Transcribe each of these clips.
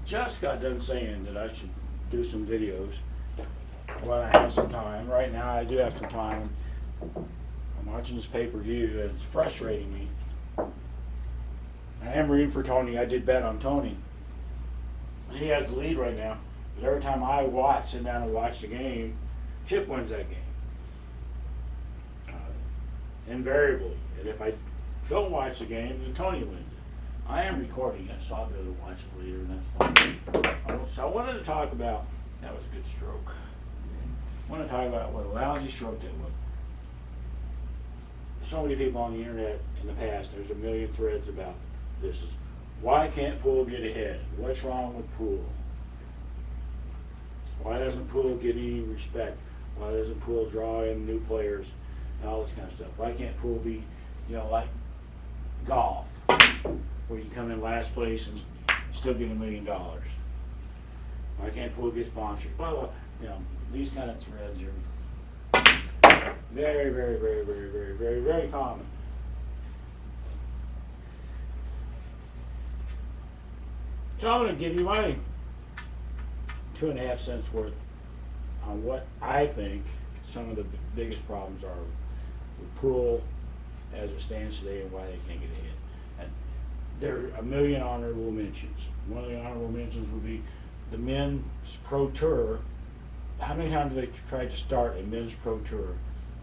just got done saying that I should do some videos when I have some time. Right now I do have some time. I'm watching this pay-per-view and it's frustrating me. I am rooting for Tony. I did bet on Tony. He has the lead right now. But every time I sit down and watch the game, Chip wins that game. Invariably. And if I don't watch the game, then Tony wins it. I am recording it, so I'll be able to watch it later, and that's fine. So I wanted to talk about, that was a good stroke. I want to talk about what a lousy stroke that was. So many people on the internet in the past, there's a million threads about this. Is why can't Poole get ahead? What's wrong with Poole? Why doesn't Poole get any respect? Why doesn't Poole draw in new players and all this kind of stuff? Why can't Poole be, like golf, where you come in last place and still get $1 million? Why can't Poole get sponsored? Blah, blah. These kind of threads are very, very, very, very, very, very, very common. So I'm going to give you my 2.5 cents worth on what I think some of the biggest problems are with Poole as it stands today and why they can't get ahead. And there are a million honorable mentions. One of the honorable mentions would be the men's pro tour. How many times have they tried to start a men's pro tour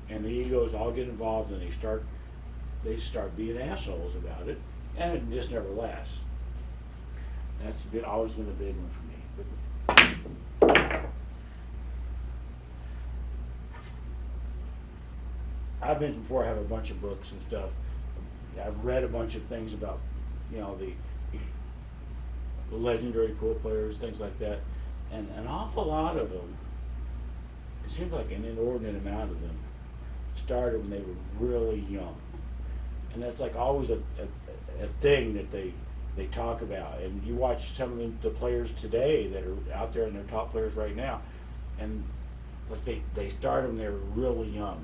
and the egos all get involved and they start being assholes about it, and it just never lasts. That's always been a big one for me. But I've mentioned before I have a bunch of books and stuff. I've read a bunch of things about, the legendary pool players, things like that, and an awful lot of them, it seems like an inordinate amount of them, started when they were really young. And that's like always a thing that they talk about. And you watch some of the players today that are out there and they're top players right now, and like they started when they were really young.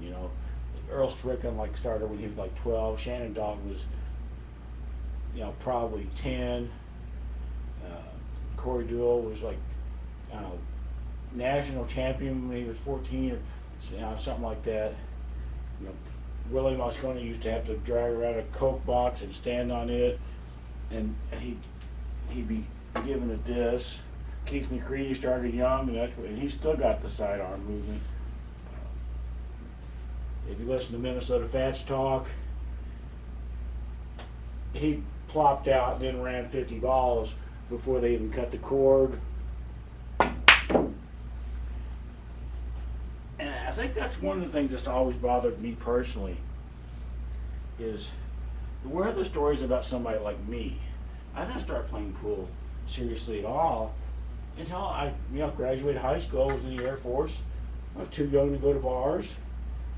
Earl Strickland started when he was 12. Shannon Dog was probably 10. Corey Deuel was national champion when he was 14 or something like that. Willie Mosconi used to have to drag around a Coke box and stand on it, and he'd be given a disc. Keith McCready started young, and he still got the sidearm movement. If you listen to Minnesota Fats talk, he plopped out and then ran 50 balls before they even cut the cord. And I think that's one of the things that's always bothered me personally, is where are the stories about somebody like me? I didn't start playing pool seriously at all until I graduated high school. I was in the Air Force. I was too young to go to bars.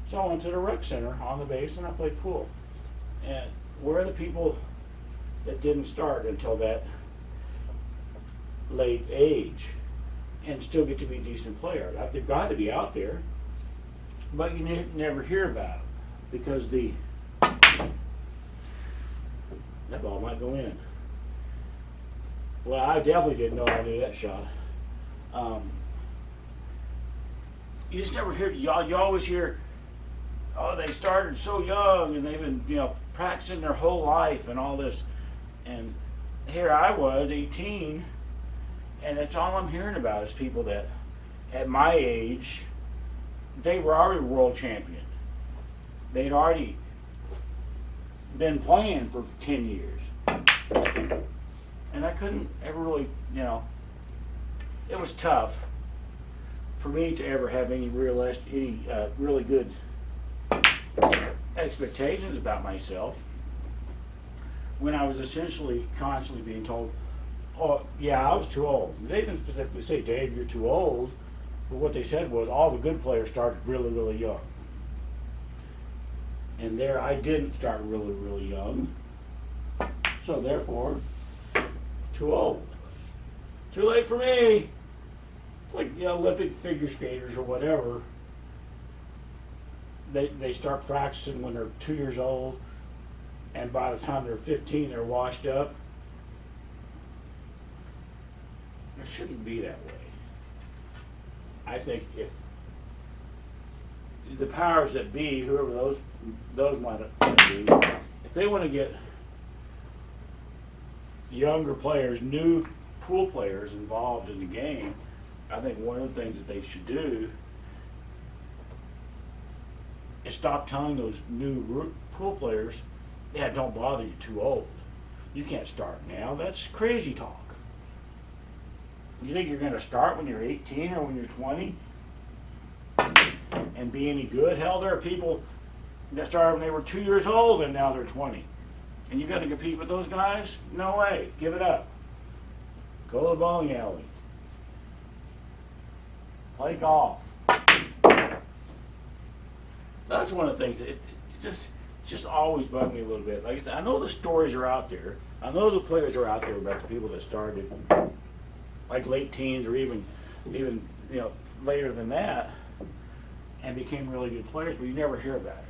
So I went to the rec center on the base and I played pool. And where are the people that didn't start until that late age and still get to be a decent player? They've got to be out there, but you never hear about them because that ball might go in. Well, I definitely didn't know I knew that shot. You just never hear. You always hear, oh, they started so young and they've been, practicing their whole life and all this. And here I was, 18, and that's all I'm hearing about is people that, at my age, they were already world champion. They'd already been playing for 10 years. And I couldn't ever really, it was tough for me to ever have any really good expectations about myself when I was essentially constantly being told, oh, yeah, I was too old. They didn't specifically say, Dave, you're too old. But what they said was all the good players started really, really young. And there I didn't start really, really young. So therefore, too old. Too late for me. It's like Olympic figure skaters or whatever. They start practicing when they're 2 years old, and by the time they're 15, they're washed up. It shouldn't be that way. I think if the powers that be, whoever those might be, if they want to get younger players, new pool players involved in the game, I think one of the things that they should do is stop telling those new pool players, yeah, don't bother, you're too old. You can't start now. That's crazy talk. You think you're going to start when you're 18 or when you're 20 and be any good? Hell, there are people that started when they were 2 years old and now they're 20. And you got to compete with those guys? No way. Give it up. Go to the bowling alley. Play golf. That's one of the things that it just always bugged me a little bit. Like I said, I know the stories are out there. I know the players are out there about the people that started like late teens or even later than that and became really good players, but you never hear about it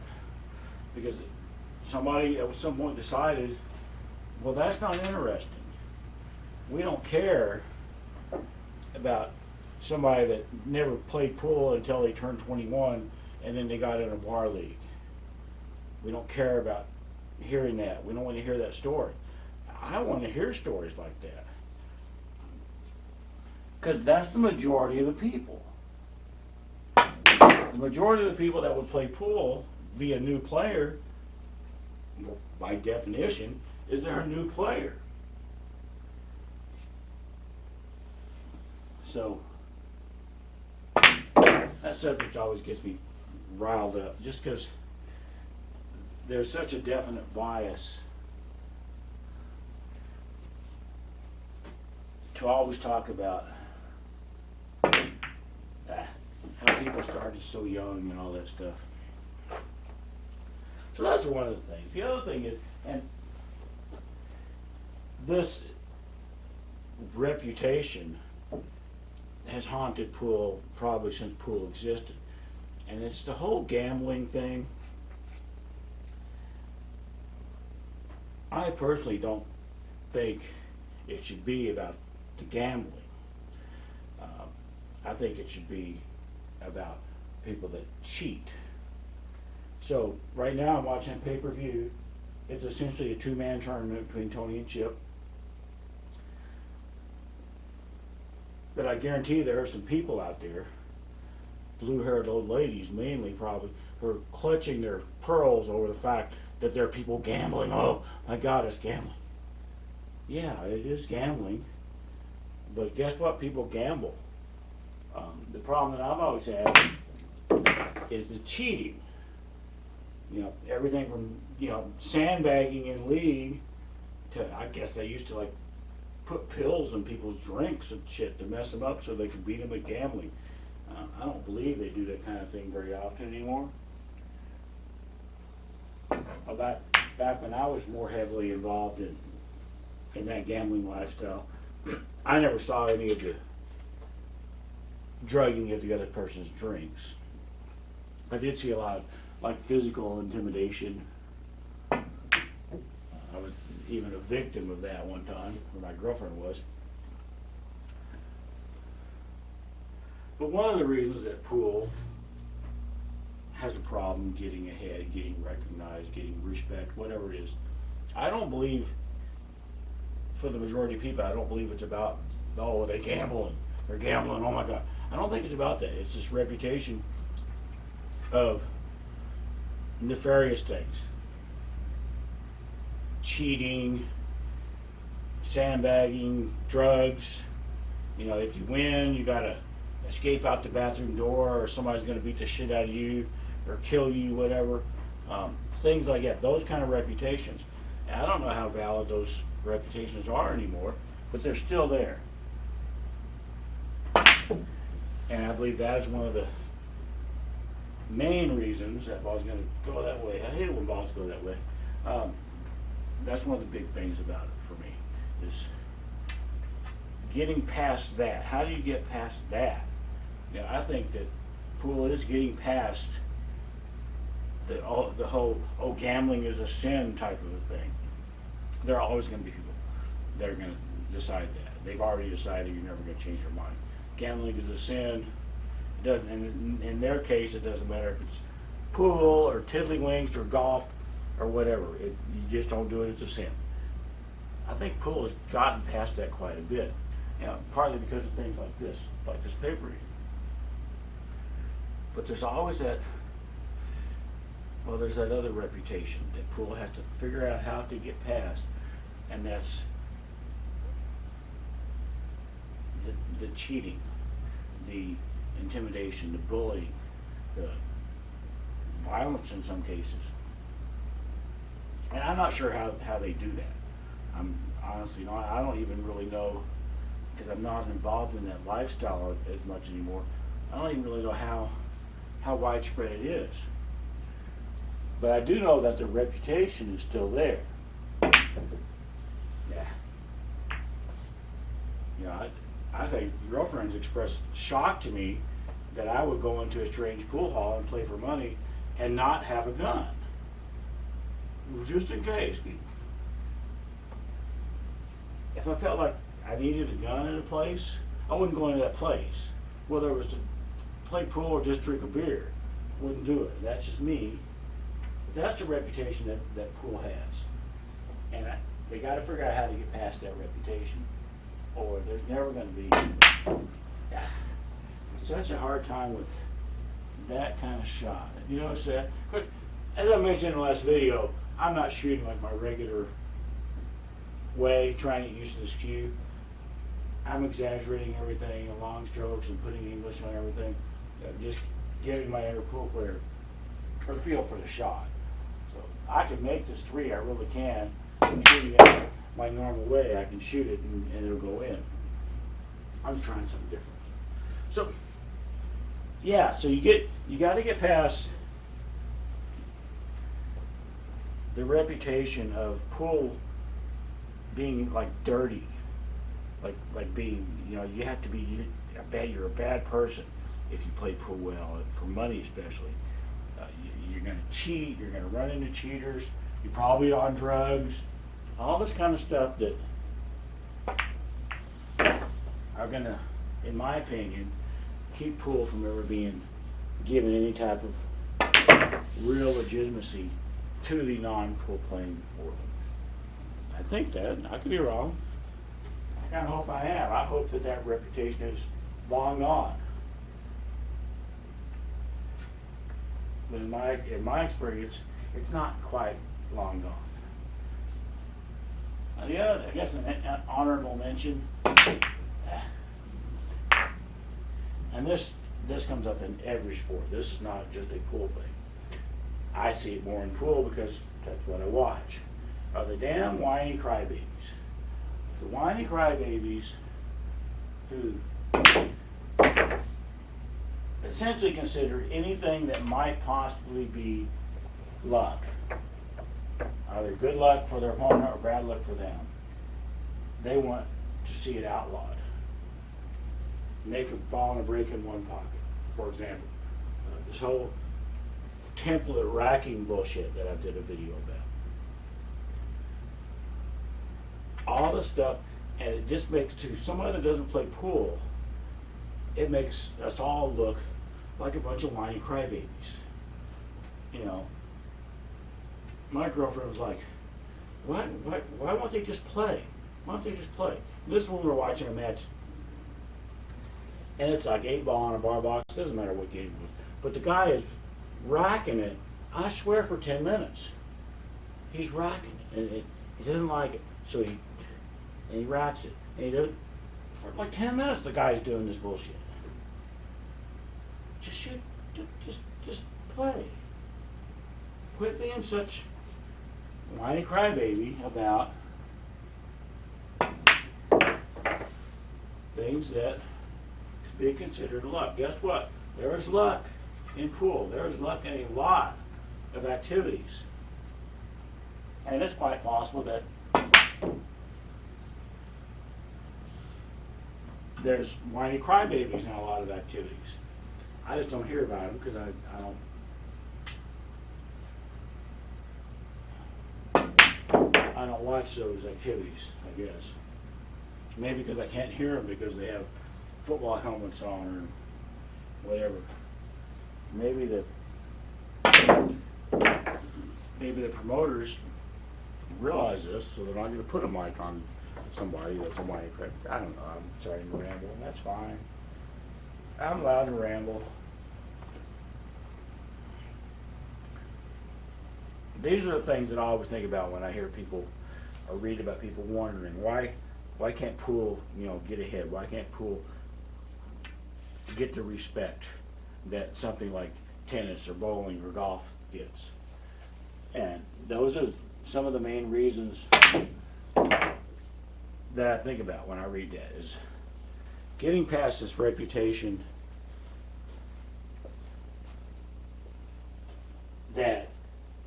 because somebody at some point decided, well, that's not interesting. We don't care about somebody that never played pool until they turned 21 and then they got in a bar league. We don't care about hearing that. We don't want to hear that story. I want to hear stories like that because that's the majority of the people. The majority of the people that would play pool, be a new player, by definition, is they're a new player. So that subject always gets me riled up just because there's such a definite bias to always talk about how people started so young and all that stuff. So that's one of the things. The other thing is, and this reputation has haunted pool probably since pool existed. And it's the whole gambling thing. I personally don't think it should be about the gambling. I think it should be about people that cheat. So right now I'm watching pay-per-view. It's essentially a two-man tournament between Tony and Chip. But I guarantee there are some people out there, blue-haired old ladies mainly probably, who are clutching their pearls over the fact that there are people gambling. Oh my God, it's gambling. Yeah, it is gambling. But guess what? People gamble. The problem that I've always had is the cheating. Everything from, sandbagging in league to, I guess they used to like put pills in people's drinks and shit to mess them up so they could beat them at gambling. I don't believe they do that kind of thing very often anymore. Back when I was more heavily involved in that gambling lifestyle, I never saw any of the drugging of the other person's drinks. I did see a lot of like physical intimidation. I was even a victim of that one time, where my girlfriend was. But one of the reasons that pool has a problem getting ahead, getting recognized, getting respect, whatever it is, I don't believe, for the majority of people, I don't believe it's about, oh, they're gambling, oh my God. I don't think it's about that. It's this reputation of nefarious things. Cheating, sandbagging, drugs. If you win, you gotta escape out the bathroom door, or somebody's gonna beat the shit out of you or kill you, whatever. Things like that, those kind of reputations. And I don't know how valid those reputations are anymore, but they're still there. And I believe that is one of the main reasons that ball's going to go that way. I hate it when balls go that way. That's one of the big things about it for me, is getting past that. How do you get past that? I think that pool is getting past the whole, gambling is a sin type of a thing. There are always going to be people that are going to, decide that. They've already decided you're never going to change your mind. Gambling is a sin. It doesn't, and in their case, it doesn't matter if it's pool or tiddlywinks or golf or whatever. You just don't do it. It's a sin. I think pool has gotten past that quite a bit, partly because of things like this paper reading. But there's always that. Well, there's that other reputation that pool has to figure out how to get past, and that's the cheating, the intimidation, the bullying, the violence in some cases. And I'm not sure how they do that. I'm honestly not. I don't even really know, because I'm not involved in that lifestyle as much anymore. I don't even really know how widespread it is. But I do know that the reputation is still there. Yeah. I think girlfriends expressed shock to me that I would go into a strange pool hall and play for money and not have a gun. Just in case. If I felt like I needed a gun in a place, I wouldn't go into that place. Whether it was to play pool or just drink a beer, I wouldn't do it. That's just me. But that's the reputation that pool has. And they got to figure out how to get past that reputation, or there's never going to be such a hard time with that kind of shot. If you notice that, as I mentioned in the last video, I'm not shooting like my regular way, trying to get used to this cue. I'm exaggerating everything, long strokes, and putting English on everything, just giving my inner pool player a feel for the shot. So I can make this 3, I really can. I'm shooting it my normal way. I can shoot it and it'll go in. I'm just trying something different. So yeah, so you got to get past the reputation of pool being like dirty, like being, you have to be you're a bad person if you play pool well, for money especially. You're going to cheat. You're going to run into cheaters. You're probably on drugs. All this kind of stuff that are going to, in my opinion, keep pool from ever being given any type of real legitimacy to the non-pool playing world. I think that. I could be wrong. I kind of hope I am. I hope that reputation is long gone. But in my experience, it's not quite long gone. The other, I guess, an honorable mention, and this comes up in every sport. This is not just a pool thing. I see it more in pool because that's what I watch. Are the damn whiny crybabies. The whiny crybabies who essentially consider anything that might possibly be luck, either good luck for their opponent or bad luck for them. They want to see it outlawed. Make a ball and a brick in one pocket, for example. This whole template racking bullshit that I did a video about. All this stuff, and it just makes, to somebody that doesn't play pool, it makes us all look like a bunch of whiny crybabies. My girlfriend was like, why won't they just play? Why don't they just play? And this is when we were watching a match, and it's like 8-ball on a bar box. Doesn't matter what game it was, but the guy is racking it. I swear for 10 minutes, he's racking it, and he doesn't like it, so he racks it, and he does for like 10 minutes. The guy's doing this bullshit. Just shoot, just play. Quit being such whiny crybaby about things that could be considered luck. Guess what? There is luck in pool. There is luck in a lot of activities. And it's quite possible that there's whiny crybabies in a lot of activities. I just don't hear about them because I don't watch those activities, I guess. Maybe because I can't hear them because they have football helmets on or whatever. Maybe the promoters realize this, so they're not going to put a mic on somebody that's a whiny prick. I don't know. I'm starting to ramble, and that's fine. I'm allowed to ramble. These are the things that I always think about when I hear people or read about people wondering why can't pool, get ahead? Why can't pool get the respect that something like tennis or bowling or golf gets? And those are some of the main reasons that I think about when I read that, is getting past this reputation that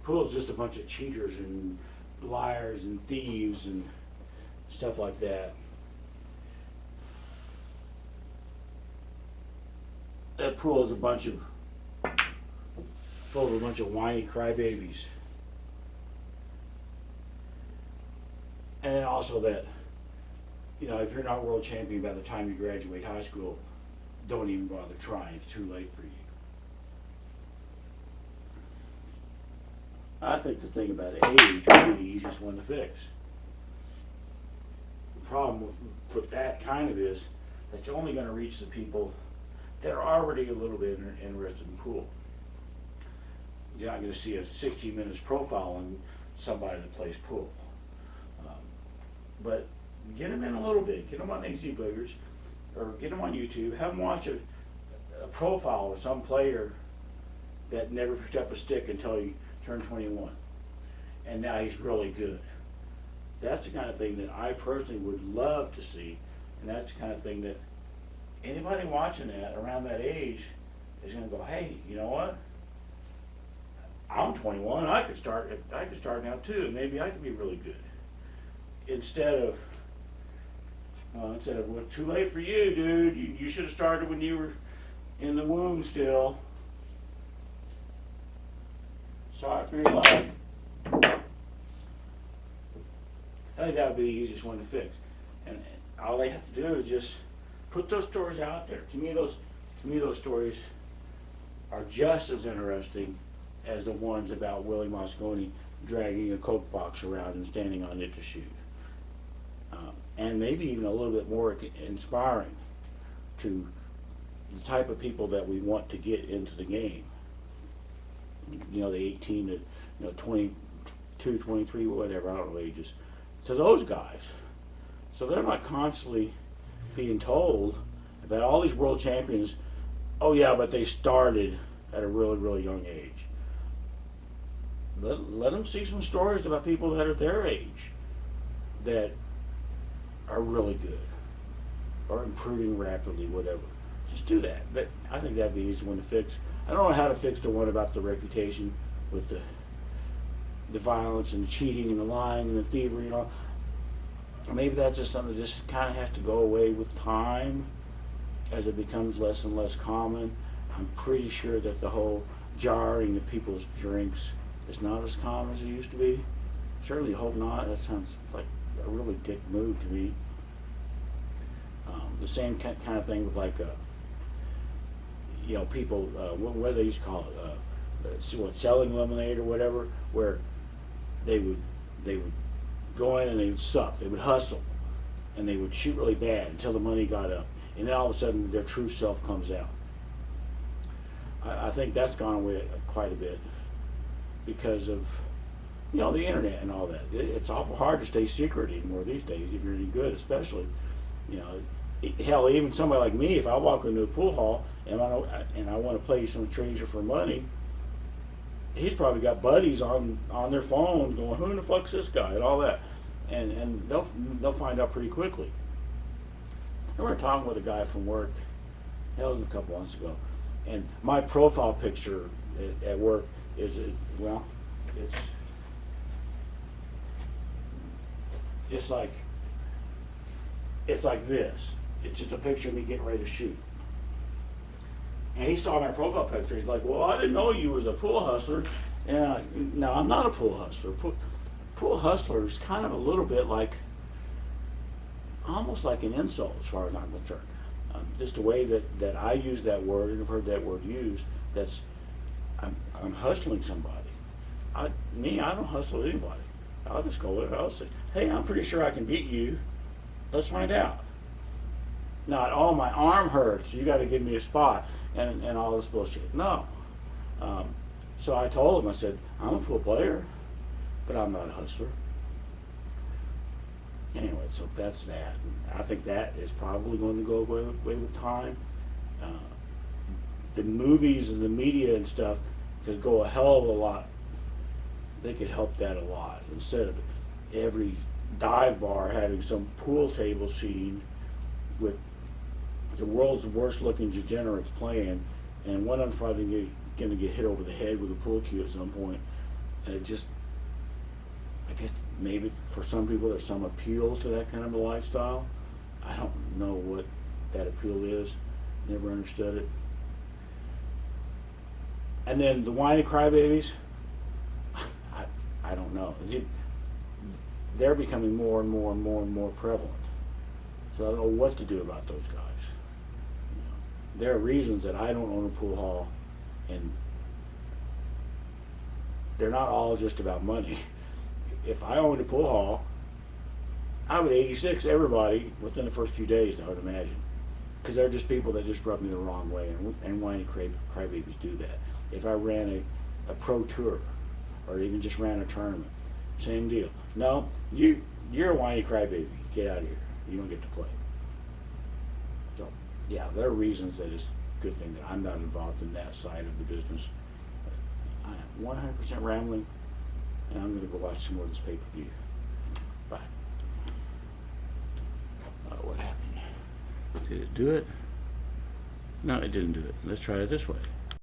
pool's just a bunch of cheaters and liars and thieves and stuff like that. That pool is full of a bunch of whiny crybabies. And then also that, if you're not world champion by the time you graduate high school, don't even bother trying. It's too late for you. I think the thing about age would be the easiest one to fix. The problem with that kind of is that's only going to reach the people that are already a little bit interested in pool. You're not going to see a 60 minutes profile on somebody that plays pool. But get them in a little bit. Get them on AZ Boogers or get them on YouTube. Have them watch a profile of some player that never picked up a stick until he turned 21. And now he's really good. That's the kind of thing that I personally would love to see. And that's the kind of thing that anybody watching that around that age is going to go, hey, you know what? I'm 21. I could start now too. And maybe I could be really good. Instead of well, too late for you, dude. You should have started when you were in the womb still. Sorry for your luck. I think that would be the easiest one to fix. And all they have to do is just put those stories out there. To me, those stories are just as interesting as the ones about Willie Mosconi dragging a Coke box around and standing on it to shoot. And maybe even a little bit more inspiring to the type of people that we want to get into the game. The 18 to 22, 23, whatever, I don't know ages. To those guys. So they're not constantly being told about all these world champions, oh yeah, but they started at a really, really young age. Let them see some stories about people that are their age that are really good or improving rapidly, whatever. Just do that. I think that'd be an easy one to fix. I don't know how to fix the one about the reputation with the violence and the cheating and the lying and the thievery and all. Maybe that's just something that just kind of has to go away with time as it becomes less and less common. I'm pretty sure that the whole jarring of people's drinks is not as common as it used to be. Certainly hope not. That sounds like a really dick move to me. The same kind of thing with people, what do they used to call it, selling lemonade or whatever, where they would go in and they would suck, they would hustle, and they would shoot really bad until the money got up, and then all of a sudden their true self comes out. I think that's gone away quite a bit because of the internet and all that. It's awful hard to stay secret anymore these days if you're any good, especially. Hell, even somebody like me, if I walk into a pool hall and I want to play some stranger for money, he's probably got buddies on their phone going, who the fuck's this guy, and all that, and they'll find out pretty quickly. I remember talking with a guy from work, that was a couple months ago, and my profile picture at work is it's like this. It's just a picture of me getting ready to shoot. And he saw my profile picture. He's like, well, I didn't know you was a pool hustler. And no, I'm not a pool hustler. Pool hustler is kind of a little bit like, I almost like an insult as far as I'm concerned. Just the way that I use that word, and I've heard that word used, that's, I'm hustling somebody. I don't hustle anybody. I'll just go in and I'll say, hey, I'm pretty sure I can beat you. Let's find out. Not, oh, my arm hurts, you got to give me a spot, and all this bullshit. No. So I told him, I said, I'm a pool player, but I'm not a hustler. Anyway, so that's that. I think that is probably going to go away with time. The movies and the media and stuff could go a hell of a lot. They could help that a lot. Instead of every dive bar having some pool table scene with the world's worst looking degenerates playing, and one of them's probably going to get hit over the head with a pool cue at some point. And it just, I guess maybe for some people there's some appeal to that kind of a lifestyle. I don't know what that appeal is. Never understood it. And then the whiny crybabies, I don't know. They're becoming more and more and more and more prevalent. So I don't know what to do about those guys. You know, there are reasons that I don't own a pool hall, and they're not all just about money. If I owned a pool hall, I would 86 everybody within the first few days, I would imagine. Because they're just people that just rub me the wrong way, and whiny crybabies do that. If I ran a pro tour, or even just ran a tournament, same deal. No, you're a whiny crybaby. Get out of here. You don't get to play. So, yeah, there are reasons that it's a good thing that I'm not involved in that side of the business. I am 100% rambling, and I'm going to go watch some more of this pay-per-view. Bye. What happened? Did it do it? No, it didn't do it. Let's try it this way.